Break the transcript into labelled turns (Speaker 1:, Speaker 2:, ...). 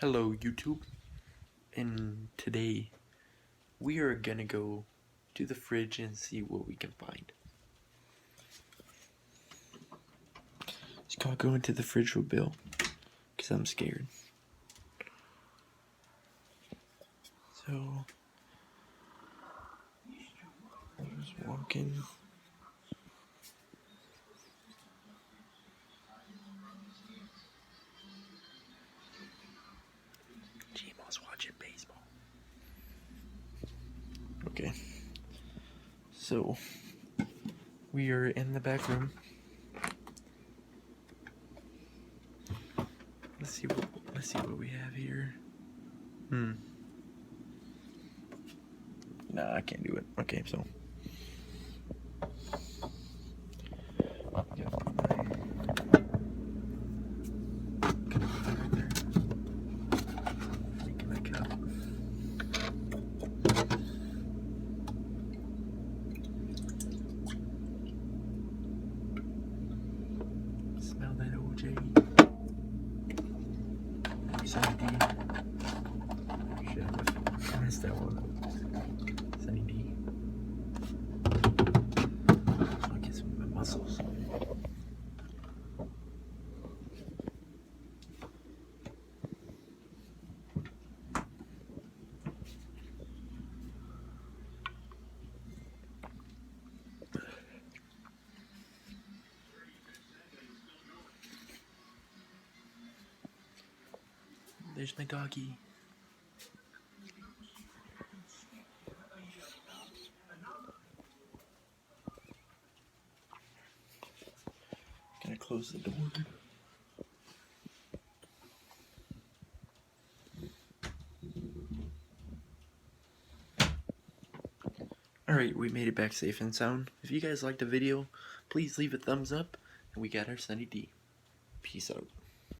Speaker 1: Hello YouTube, and today we are gonna go to the fridge and see what we can find. Just gotta go into the fridge with Bill, because I'm scared. So, I'm just walking. G-Mo's watching baseball. Okay. So, we are in the back room. Let's see what we have here. Nah, I can't do it. Okay, so. Smell that OJ. Sunny D. Shit, I missed that one. Sunny D. I'll get some of my muscles. There's my doggy. Gonna close the door. Alright, we made it back safe and sound. If you guys liked the video, please leave a thumbs up, and we got our Sunny D. Peace out.